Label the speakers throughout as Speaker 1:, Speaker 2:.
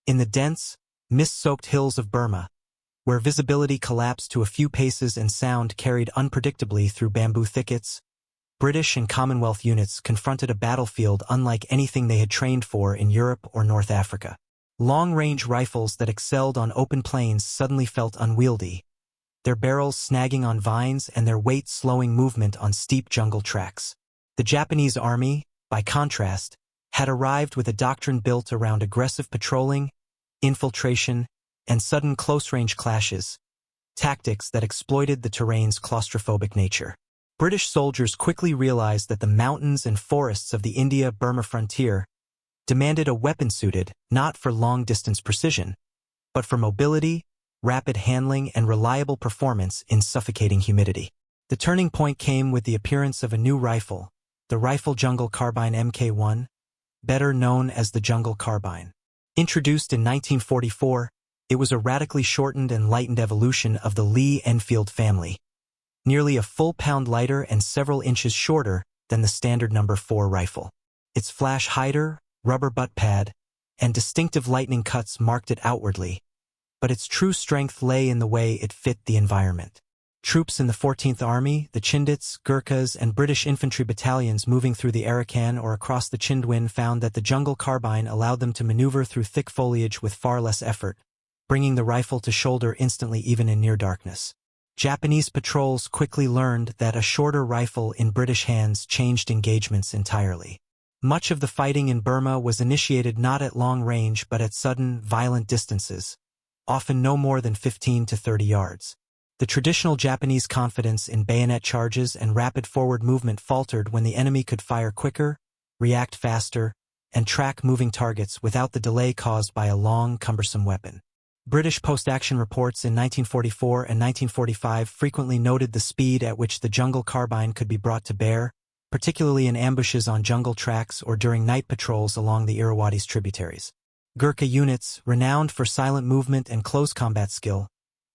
Speaker 1: In the dense, mist-soaked hills of Burma, where visibility collapsed to a few paces and sound carried unpredictably through bamboo thickets, British and Commonwealth units confronted a battlefield unlike anything they had trained for in Europe or North Africa. Long-range rifles that excelled on open plains suddenly felt unwieldy, their barrels snagging on vines and their weight slowing movement on steep jungle tracks. The Japanese army, by contrast, had arrived with a doctrine built around aggressive patrolling, infiltration, and sudden close-range clashes, tactics that exploited the terrain's claustrophobic nature. British soldiers quickly realized that the mountains and forests of the India-Burma frontier demanded a weapon suited not for long-distance precision, but for mobility, rapid handling, and reliable performance in suffocating humidity. The turning point came with the appearance of a new rifle, the rifle Jungle-Carbine Mk1, better known as the Jungle-Carbine. Introduced in 1944, it was a radically shortened and lightened evolution of the Lee-Enfield family, nearly a full pound lighter and several inches shorter than the standard No. 4 rifle. Its flash hider, rubber butt pad, and distinctive lightning cuts marked it outwardly, but its true strength lay in the way it fit the environment. Troops in the 14th Army, the Chindits, Gurkhas, and British infantry battalions moving through the Arakan or across the Chindwin found that the Jungle-Carbine allowed them to maneuver through thick foliage with far less effort, bringing the rifle to shoulder instantly even in near darkness. Japanese patrols quickly learned that a shorter rifle in British hands changed engagements entirely. Much of the fighting in Burma was initiated not at long range but at sudden, violent distances, often no more than 15 to 30 yards. The traditional Japanese confidence in bayonet charges and rapid forward movement faltered when the enemy could fire quicker, react faster, and track moving targets without the delay caused by a long, cumbersome weapon. British post-action reports in 1944 and 1945 frequently noted the speed at which the Jungle-Carbine could be brought to bear, particularly in ambushes on jungle tracks or during night patrols along the Irrawaddy's tributaries. Gurkha units, renowned for silent movement and close combat skill,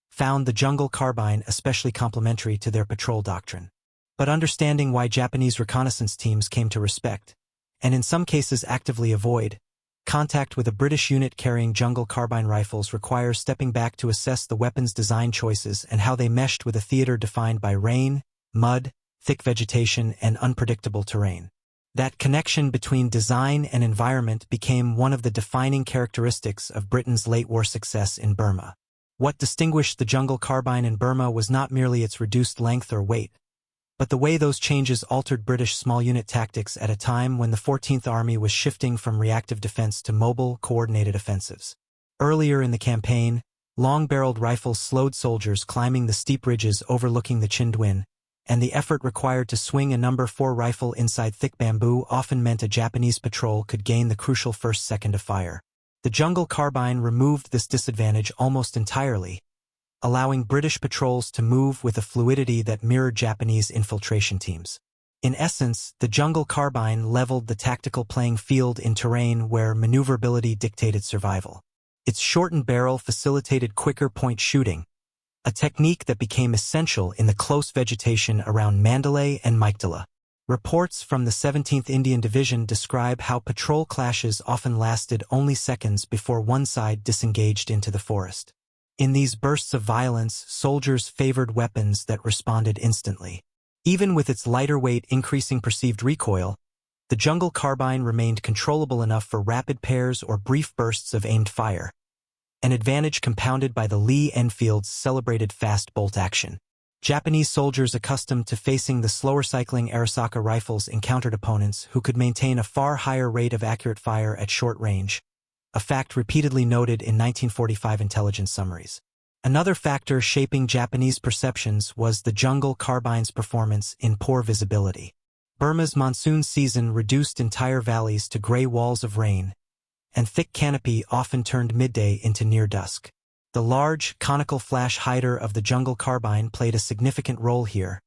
Speaker 1: found the Jungle-Carbine especially complementary to their patrol doctrine. But understanding why Japanese reconnaissance teams came to respect, and in some cases actively avoid, contact with a British unit carrying Jungle-Carbine rifles requires stepping back to assess the weapon's design choices and how they meshed with a theater defined by rain, mud, thick vegetation, and unpredictable terrain. That connection between design and environment became one of the defining characteristics of Britain's late-war success in Burma. What distinguished the Jungle-Carbine in Burma was not merely its reduced length or weight, but the way those changes altered British small-unit tactics at a time when the 14th Army was shifting from reactive defense to mobile, coordinated offensives. Earlier in the campaign, long-barreled rifles slowed soldiers climbing the steep ridges overlooking the Chindwin, and the effort required to swing a No. 4 rifle inside thick bamboo often meant a Japanese patrol could gain the crucial first second of fire. The Jungle-Carbine removed this disadvantage almost entirely, allowing British patrols to move with a fluidity that mirrored Japanese infiltration teams. In essence, the Jungle-Carbine leveled the tactical playing field in terrain where maneuverability dictated survival. Its shortened barrel facilitated quicker point shooting, a technique that became essential in the close vegetation around Mandalay and Maiktala. Reports from the 17th Indian Division describe how patrol clashes often lasted only seconds before one side disengaged into the forest. In these bursts of violence, soldiers favored weapons that responded instantly. Even with its lighter weight increasing perceived recoil, the Jungle-Carbine remained controllable enough for rapid pairs or brief bursts of aimed fire, an advantage compounded by the Lee-Enfield's celebrated fast bolt action. Japanese soldiers accustomed to facing the slower-cycling Arisaka rifles encountered opponents who could maintain a far higher rate of accurate fire at short range, a fact repeatedly noted in 1945 intelligence summaries. Another factor shaping Japanese perceptions was the Jungle-Carbine's performance in poor visibility. Burma's monsoon season reduced entire valleys to gray walls of rain, and thick canopy often turned midday into near dusk. The large, conical flash hider of the Jungle-Carbine played a significant role here,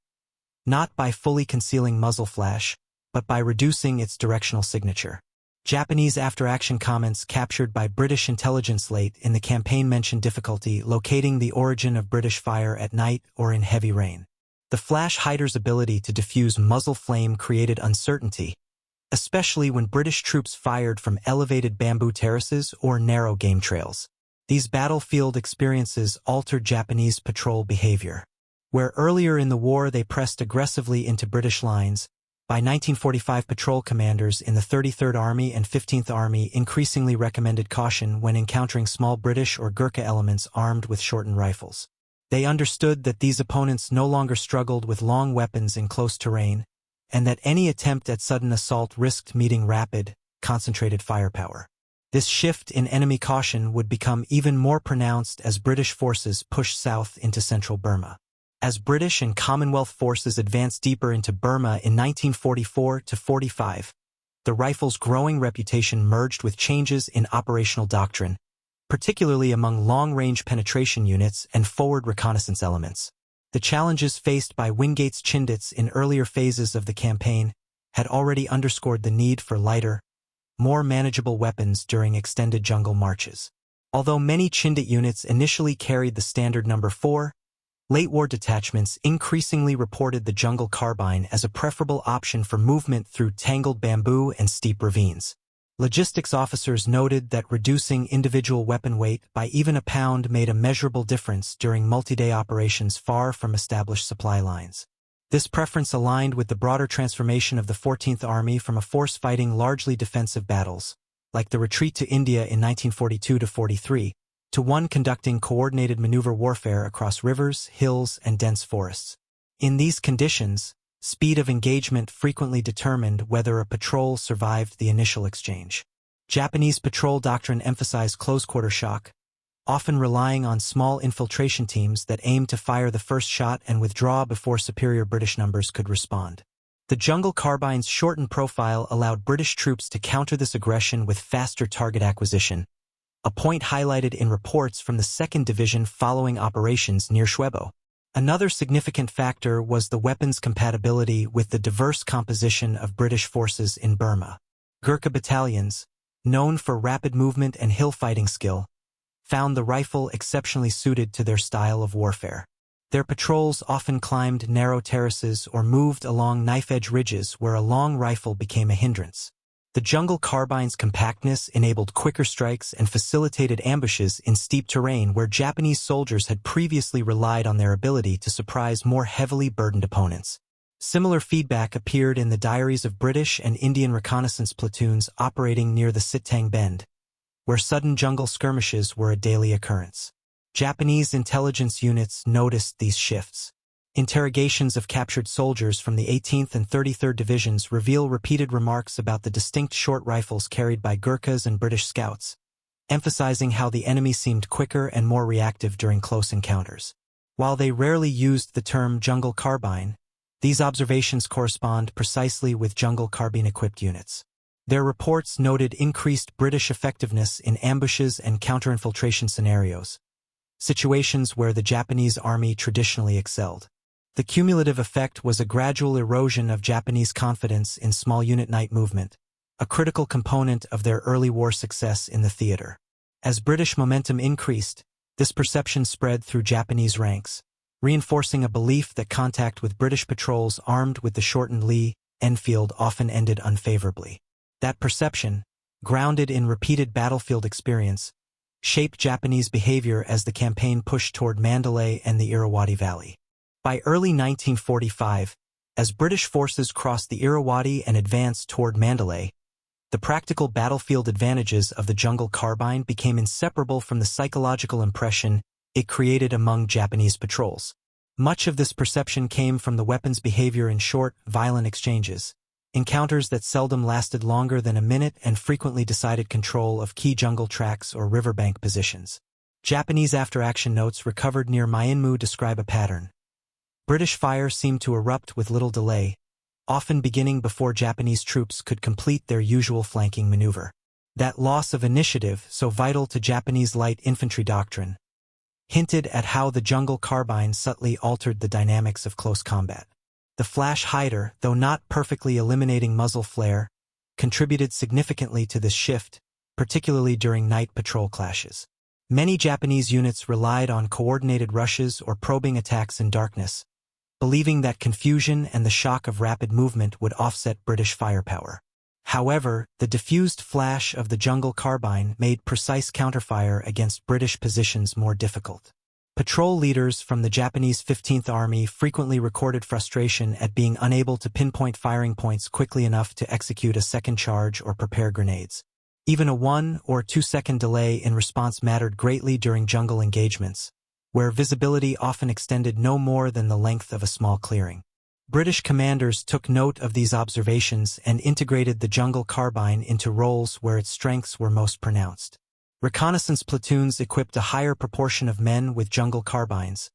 Speaker 1: not by fully concealing muzzle flash, but by reducing its directional signature. Japanese after-action comments captured by British intelligence late in the campaign mentioned difficulty locating the origin of British fire at night or in heavy rain. The flash hider's ability to diffuse muzzle flame created uncertainty, especially when British troops fired from elevated bamboo terraces or narrow game trails. These battlefield experiences altered Japanese patrol behavior. Where earlier in the war they pressed aggressively into British lines, by 1945 patrol commanders in the 33rd Army and 15th Army increasingly recommended caution when encountering small British or Gurkha elements armed with shortened rifles. They understood that these opponents no longer struggled with long weapons in close terrain, and that any attempt at sudden assault risked meeting rapid, concentrated firepower. This shift in enemy caution would become even more pronounced as British forces pushed south into central Burma. As British and Commonwealth forces advanced deeper into Burma in 1944–45, the rifle's growing reputation merged with changes in operational doctrine, particularly among long-range penetration units and forward reconnaissance elements. The challenges faced by Wingate's Chindits in earlier phases of the campaign had already underscored the need for lighter, more manageable weapons during extended jungle marches. Although many Chindit units initially carried the standard No. 4, late-war detachments increasingly reported the Jungle-Carbine as a preferable option for movement through tangled bamboo and steep ravines. Logistics officers noted that reducing individual weapon weight by even a pound made a measurable difference during multi-day operations far from established supply lines. This preference aligned with the broader transformation of the 14th Army from a force fighting largely defensive battles, like the retreat to India in 1942–43, to one conducting coordinated maneuver warfare across rivers, hills, and dense forests. In these conditions, speed of engagement frequently determined whether a patrol survived the initial exchange. Japanese patrol doctrine emphasized close-quarter shock, often relying on small infiltration teams that aimed to fire the first shot and withdraw before superior British numbers could respond. The Jungle-Carbine's shortened profile allowed British troops to counter this aggression with faster target acquisition, a point highlighted in reports from the 2nd Division following operations near Shwebo. Another significant factor was the weapons compatibility with the diverse composition of British forces in Burma. Gurkha battalions, known for rapid movement and hill fighting skill, found the rifle exceptionally suited to their style of warfare. Their patrols often climbed narrow terraces or moved along knife-edge ridges where a long rifle became a hindrance. The Jungle-Carbine's compactness enabled quicker strikes and facilitated ambushes in steep terrain where Japanese soldiers had previously relied on their ability to surprise more heavily burdened opponents. Similar feedback appeared in the diaries of British and Indian reconnaissance platoons operating near the Sitang Bend, where sudden jungle skirmishes were a daily occurrence. Japanese intelligence units noticed these shifts. Interrogations of captured soldiers from the 18th and 33rd Divisions reveal repeated remarks about the distinct short rifles carried by Gurkhas and British scouts, emphasizing how the enemy seemed quicker and more reactive during close encounters. While they rarely used the term Jungle-Carbine, these observations correspond precisely with Jungle-Carbine-equipped units. Their reports noted increased British effectiveness in ambushes and counterinfiltration scenarios, situations where the Japanese army traditionally excelled. The cumulative effect was a gradual erosion of Japanese confidence in small unit night movement, a critical component of their early war success in the theater. As British momentum increased, this perception spread through Japanese ranks, reinforcing a belief that contact with British patrols armed with the shortened Lee, Enfield often ended unfavorably. That perception, grounded in repeated battlefield experience, shaped Japanese behavior as the campaign pushed toward Mandalay and the Irrawaddy Valley. By early 1945, as British forces crossed the Irrawaddy and advanced toward Mandalay, the practical battlefield advantages of the Jungle-Carbine became inseparable from the psychological impression it created among Japanese patrols. Much of this perception came from the weapon's behavior in short, violent exchanges, encounters that seldom lasted longer than a minute and frequently decided control of key jungle tracks or riverbank positions. Japanese after-action notes recovered near Myanmar describe a pattern. British fire seemed to erupt with little delay, often beginning before Japanese troops could complete their usual flanking maneuver. That loss of initiative, so vital to Japanese light infantry doctrine, hinted at how the Jungle-Carbine subtly altered the dynamics of close combat. The flash hider, though not perfectly eliminating muzzle flare, contributed significantly to this shift, particularly during night patrol clashes. Many Japanese units relied on coordinated rushes or probing attacks in darkness, believing that confusion and the shock of rapid movement would offset British firepower. However, the diffused flash of the Jungle-Carbine made precise counterfire against British positions more difficult. Patrol leaders from the Japanese 15th Army frequently recorded frustration at being unable to pinpoint firing points quickly enough to execute a second charge or prepare grenades. Even a 1 or 2 second delay in response mattered greatly during jungle engagements, where visibility often extended no more than the length of a small clearing. British commanders took note of these observations and integrated the Jungle-Carbine into roles where its strengths were most pronounced. Reconnaissance platoons equipped a higher proportion of men with Jungle-Carbines,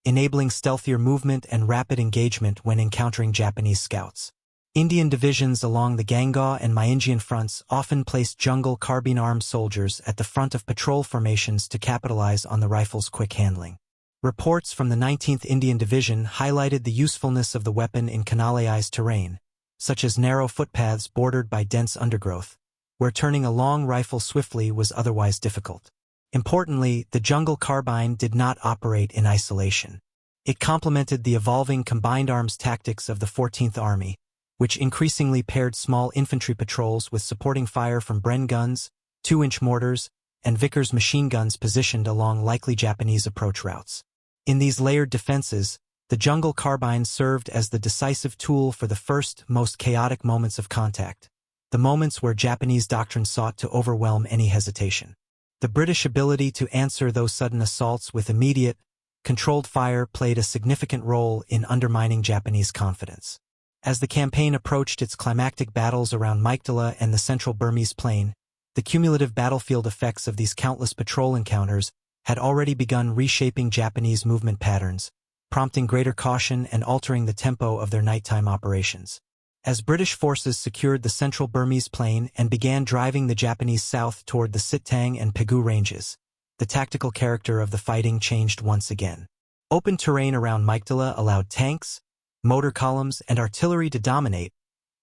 Speaker 1: enabling stealthier movement and rapid engagement when encountering Japanese scouts. Indian divisions along the Gangaw and Myinjian fronts often placed Jungle-Carbine-armed soldiers at the front of patrol formations to capitalize on the rifle's quick handling. Reports from the 19th Indian Division highlighted the usefulness of the weapon in canalized terrain, such as narrow footpaths bordered by dense undergrowth, where turning a long rifle swiftly was otherwise difficult. Importantly, the Jungle-Carbine did not operate in isolation. It complemented the evolving combined arms tactics of the 14th Army, which increasingly paired small infantry patrols with supporting fire from Bren guns, 2-inch mortars, and Vickers machine guns positioned along likely Japanese approach routes. In these layered defenses, the Jungle-Carbine served as the decisive tool for the first, most chaotic moments of contact, the moments where Japanese doctrine sought to overwhelm any hesitation. The British ability to answer those sudden assaults with immediate, controlled fire played a significant role in undermining Japanese confidence. As the campaign approached its climactic battles around Mykdala and the central Burmese plain, the cumulative battlefield effects of these countless patrol encounters had already begun reshaping Japanese movement patterns, prompting greater caution and altering the tempo of their nighttime operations. As British forces secured the central Burmese plain and began driving the Japanese south toward the Sittang and Pegu ranges, the tactical character of the fighting changed once again. Open terrain around Mykdala allowed tanks, motor columns, and artillery to dominate,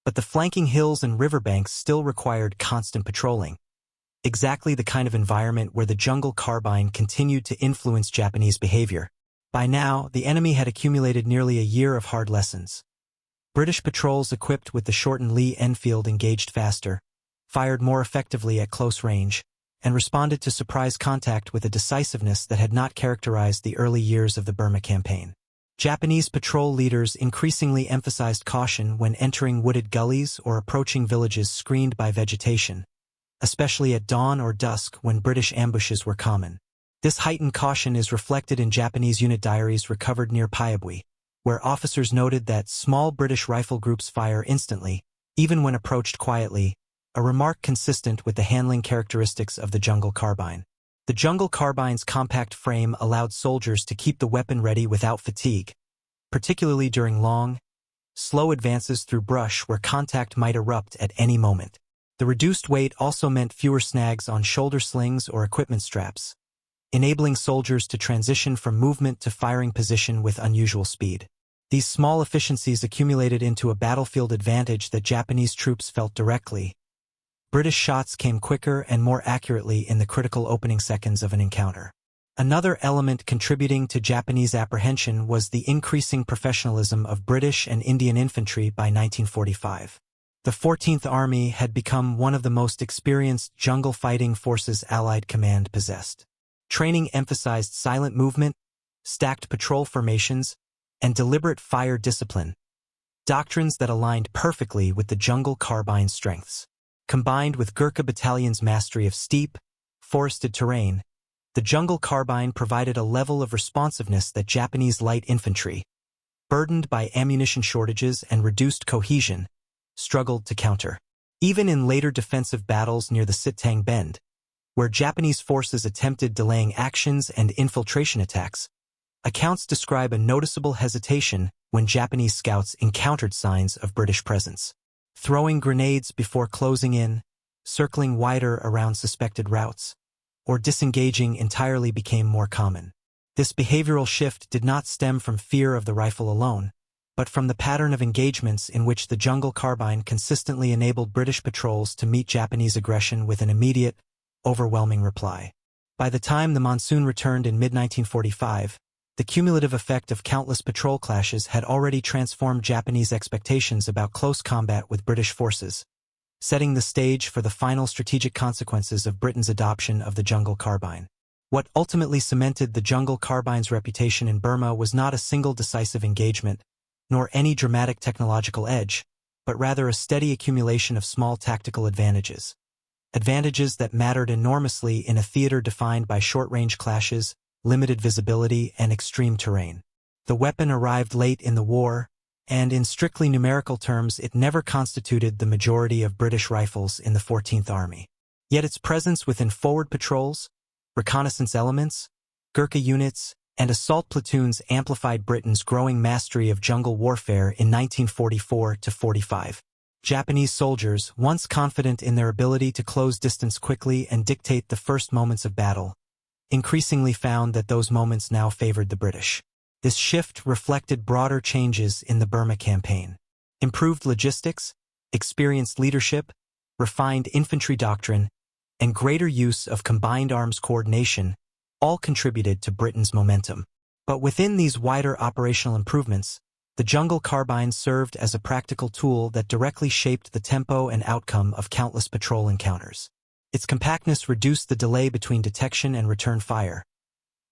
Speaker 1: but the flanking hills and riverbanks still required constant patrolling. Exactly the kind of environment where the Jungle-Carbine continued to influence Japanese behavior. By now, the enemy had accumulated nearly a year of hard lessons. British patrols equipped with the shortened Lee Enfield engaged faster, fired more effectively at close range, and responded to surprise contact with a decisiveness that had not characterized the early years of the Burma campaign. Japanese patrol leaders increasingly emphasized caution when entering wooded gullies or approaching villages screened by vegetation, especially at dawn or dusk when British ambushes were common. This heightened caution is reflected in Japanese unit diaries recovered near Pyabui, where officers noted that small British rifle groups fire instantly, even when approached quietly, a remark consistent with the handling characteristics of the Jungle-Carbine. The Jungle-Carbine's compact frame allowed soldiers to keep the weapon ready without fatigue, particularly during long, slow advances through brush where contact might erupt at any moment. The reduced weight also meant fewer snags on shoulder slings or equipment straps, enabling soldiers to transition from movement to firing position with unusual speed. These small efficiencies accumulated into a battlefield advantage that Japanese troops felt directly. British shots came quicker and more accurately in the critical opening seconds of an encounter. Another element contributing to Japanese apprehension was the increasing professionalism of British and Indian infantry by 1945. The 14th Army had become one of the most experienced jungle fighting forces Allied command possessed. Training emphasized silent movement, stacked patrol formations, and deliberate fire discipline, doctrines that aligned perfectly with the Jungle-Carbine strengths. Combined with Gurkha battalion's mastery of steep, forested terrain, the Jungle-Carbine provided a level of responsiveness that Japanese light infantry, burdened by ammunition shortages and reduced cohesion, struggled to counter. Even in later defensive battles near the Sittang Bend, where Japanese forces attempted delaying actions and infiltration attacks, accounts describe a noticeable hesitation when Japanese scouts encountered signs of British presence. Throwing grenades before closing in, circling wider around suspected routes, or disengaging entirely became more common. This behavioral shift did not stem from fear of the rifle alone, but from the pattern of engagements in which the Jungle-Carbine consistently enabled British patrols to meet Japanese aggression with an immediate, overwhelming reply. By the time the monsoon returned in mid-1945, the cumulative effect of countless patrol clashes had already transformed Japanese expectations about close combat with British forces. setting the stage for the final strategic consequences of Britain's adoption of the Jungle-Carbine. What ultimately cemented the Jungle-Carbine's reputation in Burma was not a single decisive engagement, nor any dramatic technological edge, but rather a steady accumulation of small tactical advantages. Advantages that mattered enormously in a theater defined by short-range clashes, limited visibility, and extreme terrain. The weapon arrived late in the war, and in strictly numerical terms it never constituted the majority of British rifles in the 14th Army. Yet its presence within forward patrols, reconnaissance elements, Gurkha units, and assault platoons amplified Britain's growing mastery of jungle warfare in 1944–45. Japanese soldiers, once confident in their ability to close distance quickly and dictate the first moments of battle, increasingly found that those moments now favored the British. This shift reflected broader changes in the Burma campaign. Improved logistics, experienced leadership, refined infantry doctrine, and greater use of combined arms coordination all contributed to Britain's momentum. But within these wider operational improvements, the Jungle-Carbine served as a practical tool that directly shaped the tempo and outcome of countless patrol encounters. Its compactness reduced the delay between detection and return fire.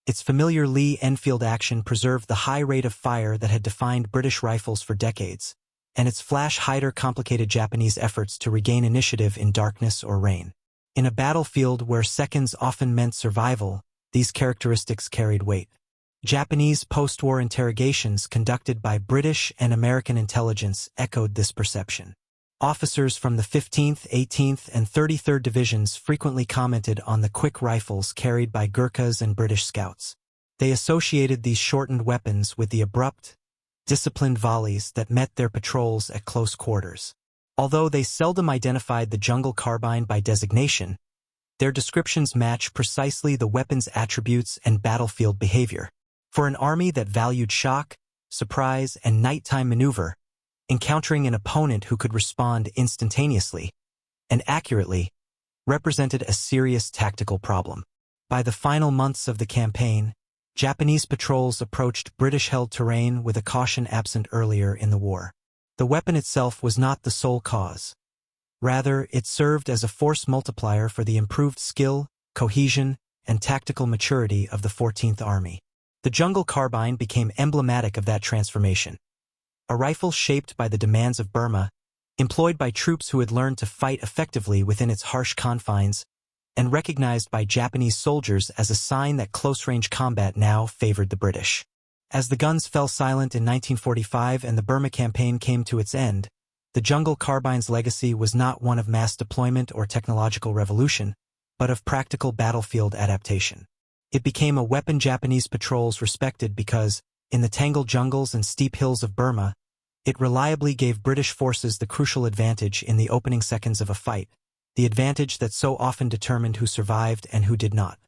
Speaker 1: Its familiar Lee-Enfield action preserved the high rate of fire that had defined British rifles for decades, and its flash hider complicated Japanese efforts to regain initiative in darkness or rain. In a battlefield where seconds often meant survival, these characteristics carried weight. Japanese post-war interrogations conducted by British and American intelligence echoed this perception. Officers from the 15th, 18th, and 33rd Divisions frequently commented on the quick rifles carried by Gurkhas and British scouts. They associated these shortened weapons with the abrupt, disciplined volleys that met their patrols at close quarters. Although they seldom identified the Jungle-Carbine by designation, their descriptions match precisely the weapon's attributes and battlefield behavior. For an army that valued shock, surprise, and nighttime maneuver, encountering an opponent who could respond instantaneously and accurately represented a serious tactical problem. By the final months of the campaign, Japanese patrols approached British-held terrain with a caution absent earlier in the war. The weapon itself was not the sole cause. Rather, it served as a force multiplier for the improved skill, cohesion, and tactical maturity of the 14th Army. The Jungle-Carbine became emblematic of that transformation. A rifle shaped by the demands of Burma, employed by troops who had learned to fight effectively within its harsh confines, and recognized by Japanese soldiers as a sign that close-range combat now favored the British. As the guns fell silent in 1945 and the Burma campaign came to its end, the Jungle-Carbine's legacy was not one of mass deployment or technological revolution, but of practical battlefield adaptation. It became a weapon Japanese patrols respected because, in the tangled jungles and steep hills of Burma, it reliably gave British forces the crucial advantage in the opening seconds of a fight, the advantage that so often determined who survived and who did not.